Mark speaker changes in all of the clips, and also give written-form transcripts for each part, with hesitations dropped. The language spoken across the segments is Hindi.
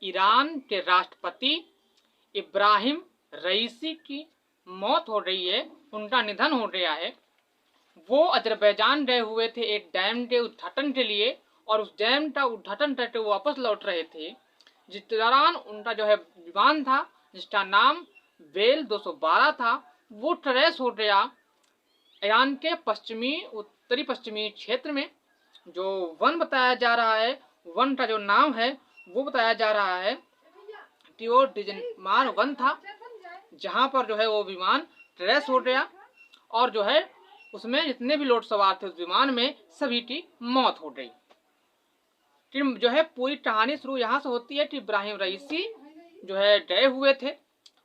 Speaker 1: ईरान के राष्ट्रपति इब्राहिम रईसी की मौत हो रही है, उनका निधन हो गया है। वो अजरबैजान गए हुए थे एक डैम के उद्घाटन के लिए, और उस डैम का उद्घाटन करके वो वापस लौट रहे थे। जिस दौरान उनका जो है विमान था, जिसका नाम वेल 212 था, वो क्रैश हो गया ईरान के उत्तरी पश्चिमी क्षेत्र में। जो वन बताया जा रहा है, वन का जो नाम है वो बताया जा रहा है कि वो डिजनमार वन था, जहाँ पर जो है वो विमान क्रैश हो गया, और जो है उसमें जितने भी लोग सवार थे उस विमान में सभी की मौत हो गई। जो है पूरी कहानी शुरू यहाँ से होती है कि इब्राहिम रईसी जो है गए हुए थे,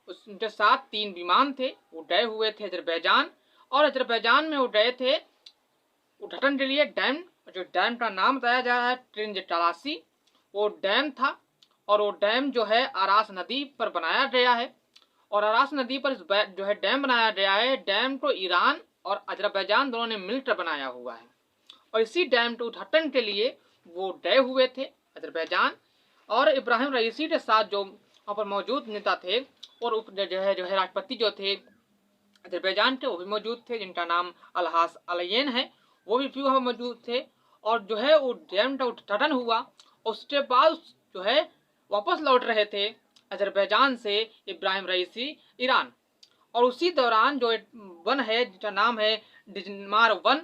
Speaker 1: उनके साथ 3 विमान थे, वो गए हुए थे अजरबैजान, और अजरबैजान में वो गए थे उद्घाटन के लिए डैम, जो डैम का नाम बताया जा रहा है ट्रिंज तलासी, वो डैम था। और वो डैम जो है आरास नदी पर बनाया गया है, और आरास नदी पर जो है डैम बनाया गया है। डैम को ईरान और अजरबैजान दोनों ने मिलकर बनाया हुआ है, और इसी डैम के उद्घाटन के लिए वो गए हुए थे अजरबैजान। और इब्राहिम रईसी के साथ जो वहाँ पर मौजूद नेता थे और जो है राष्ट्रपति जो थे अजरबैजान के, वो भी मौजूद थे, जिनका नाम अलहास अलयन है, वो भी वहाँ मौजूद थे। और जो है वो डैम का उद्घाटन हुआ, उसके बाद जो है वापस लौट रहे थे अजरबैजान से इब्राहिम रईसी ईरान। और उसी दौरान जो वन है जिसका नाम है डिजनमार वन,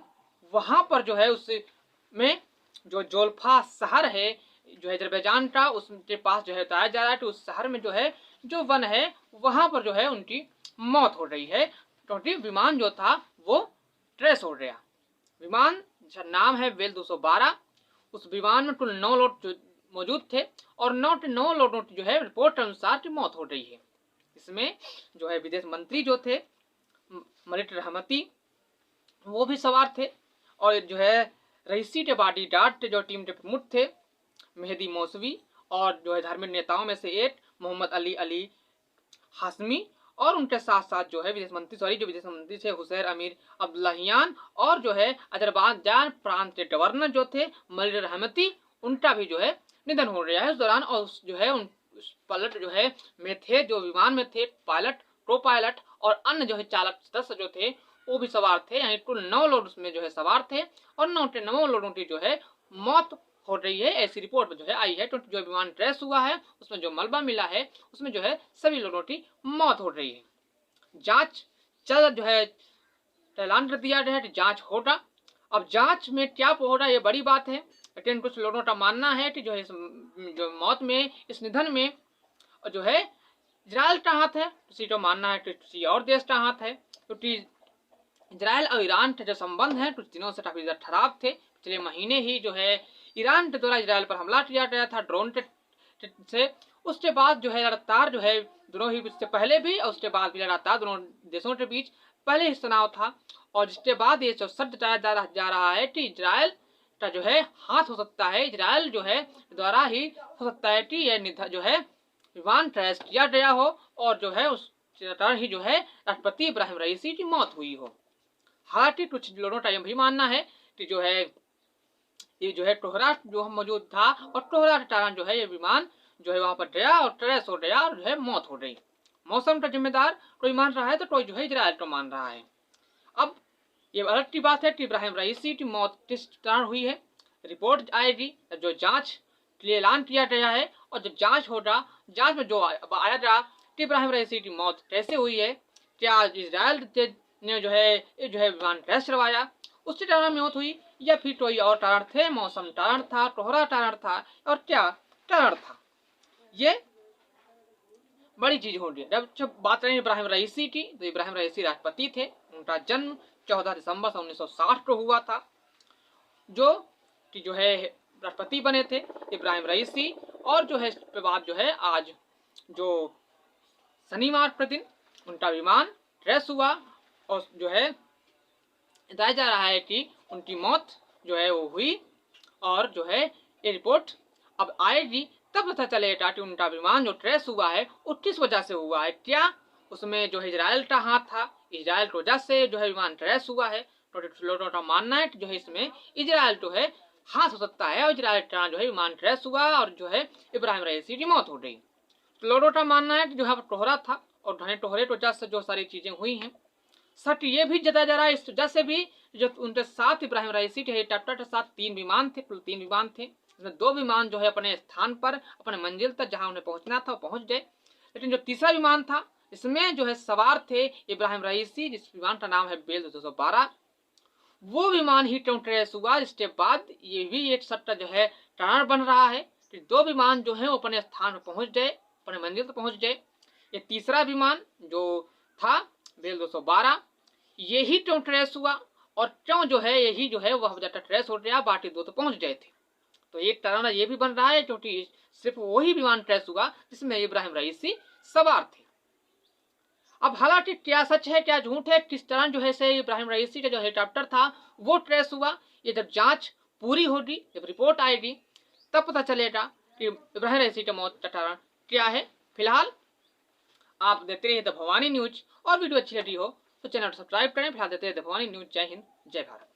Speaker 1: वहाँ पर जो है उसमें जो जोल्फा शहर है जो है अजरबैजान का, उसके पास जो है बताया जा रहा है कि उस शहर में जो है जो वन है वहाँ पर जो है उनकी मौत हो रही है, क्योंकि विमान जो था वो क्रैश हो गया। विमान जिसका नाम है वेल 212, उस विमान में कुल 9 लोग मौजूद थे, और 9 लोगों की जो है रिपोर्ट के अनुसार की मौत हो रही है। इसमें जो है विदेश मंत्री जो थे मलिक रहमती, वो भी सवार थे, और जो है रईसी के बॉडीगार्ड जो टीम के प्रमुख थे मेहदी मौसवी, और जो है धार्मिक नेताओं में से एक मोहम्मद अली हाशमी, और उनके साथ साथ जो है विदेश मंत्री थे हुसैन अमीर अब्दुल्लाहियान, और जो है अजरबैजान प्रांत के गवर्नर जो थे मलिक रहमती, उनका भी जो है निधन हो गया है उस दौरान। और जो है उस पायलट जो है में थे, जो विमान में थे पायलट, को पायलट और अन्य जो है चालक सदस्य जो थे वो भी सवार थे, यानी कुल 9 लोग उसमें जो है सवार थे, और 9 लोगों की जो है मौत हो रही है, ऐसी रिपोर्ट में जो है आई है। तो जो विमान क्रैश हुआ है उसमें जो मलबा मिला है उसमें जो है सभी लोगों की मौत हो रही है। जांच जो है ऐलान कर दिया गया है कि जांच होगा। अब जांच में क्या होगा ये बड़ी बात है, लेकिन कुछ लोगों का मानना है कि जो है जो मौत में, इस निधन में जो है इजराइल का हाथ है, किसी को मानना है कि किसी और देश का हाथ है, क्योंकि इजराइल और ईरान के जो संबंध हैं कुछ दिनों से काफी ज्यादा खराब थे। पिछले महीने ही जो है ईरान के द्वारा इजराइल पर हमला किया गया था ड्रोन से, उसके बाद जो है लगातार जो है दोनों ही, उससे पहले भी और उसके बाद भी लगातार दोनों देशों के बीच पहले ही तनाव था, और जिसके बाद ये जो शब्द बताया जा रहा है कि इजराइल का जो है हाथ हो सकता है, इजराइल जो है द्वारा ही हो सकता है कि यह जो है विमान क्रैश किया गया हो, और जो है उस कारण ही जो है राष्ट्रपति इब्राहिम रईसी की मौत हुई हो। हालांकि कुछ लोगों का यह भी मानना है कि जो है ये जो है टोहरा जो मौजूद था, और टोहरा के कारण जो है ये विमान जो है वहां पर गया और क्रैश हो गया और जो है मौत हो गई। मौसम का जिम्मेदार कोई मान रहा है तो कोई जो है इजराइल को मान रहा है। अब ये अलग की बात है कि इब्राहिम रईसी की मौत किस कारण हुई है, रिपोर्ट आएगी, जो जांच के लिए ऐलान किया गया है, और जो जांच होगा, जांच में जो आएगा कि इब्राहिम रईसी की मौत कैसे हुई है, क्या इजराइल ने जो है विमान क्रैश करवाया उसके कारण मौत हुई, या फिर कोई और कारण थे, मौसम कारण था, टोहरा कारण था, और क्या कारण था, ये बड़ी चीज होगी। जब बात करें इब्राहिम रईसी की, तो इब्राहिम रईसी राष्ट्रपति थे, उनका जन्म 14 दिसंबर 1960 को हुआ था, जो है राष्ट्रपति बने थे इब्राहिम रईसी। और जो है इसके बाद जो है आज जो शनिवार के दिन उनका विमान क्रैश हुआ, और जो है बताया जा रहा है कि उनकी मौत जो है वो हुई, और जो है ये रिपोर्ट अब आएगी तब पता चलेगा कि उनका विमान जो क्रैश हुआ है वो किस वजह से हुआ है, क्या उसमें जो है इजराइल का हाथ था, इजराइल की वजह से जो है विमान क्रैश हुआ है। तो लोगों का मानना है कि जो है इसमें इजराइल जो है हाथ हो सकता है और जो है विमान क्रैश हुआ और जो है इब्राहिम रईसी की मौत हो गई। तो लोगों का मानना है कि जो है टोहरा था और घने टोहरे की वजह से जो सारी चीजें हुई हैं। सच ये भी जताया जा रहा है इस वजह से भी जो उनके साथ इब्राहिम रईसी के हेलीकॉप्टर के साथ 3 विमान थे, कुल 3 विमान थे, इसमें 2 विमान जो है अपने स्थान पर अपने मंजिल तक जहां उन्हें पहुंचना था पहुंच गए, लेकिन जो तीसरा विमान था इसमें जो है सवार थे इब्राहिम रईसी, जिस विमान का नाम है बेल 212। वो विमान ही क्रैश हुआ, जिसके बाद ये भी एक सट्टा जो है कारण बन रहा है कि 2 विमान जो है वो अपने स्थान पर पहुंच गए, अपने मंजिल तक पहुंच गए। ये तीसरा विमान जो था बेल 212 यही क्यों क्रैश हुआ और क्यों जो है यही जो है वह वजह क्रैश हो गया, बाकी 2 तो पहुंच गए थे। तो एक तरह ये भी बन रहा है क्योंकि सिर्फ वही विमान क्रैश हुआ जिसमें इब्राहिम रईसी सवार थे। अब हालांकि क्या सच है क्या झूठ है, किस तरह जो है से इब्राहिम रईसी का जो हेलीकॉप्टर था वो क्रैश हुआ, ये जब जांच पूरी होगी, जब रिपोर्ट आएगी तब पता चलेगा कि इब्राहिम रईसी की मौत का कारण क्या है। फिलहाल आप देखते रहिए द भवानी न्यूज, और वीडियो अच्छी लगी हो तो चैनल सब्सक्राइब करें। फिलहाल देते हैं द भवानी न्यूज। जय हिंद, जय भारत।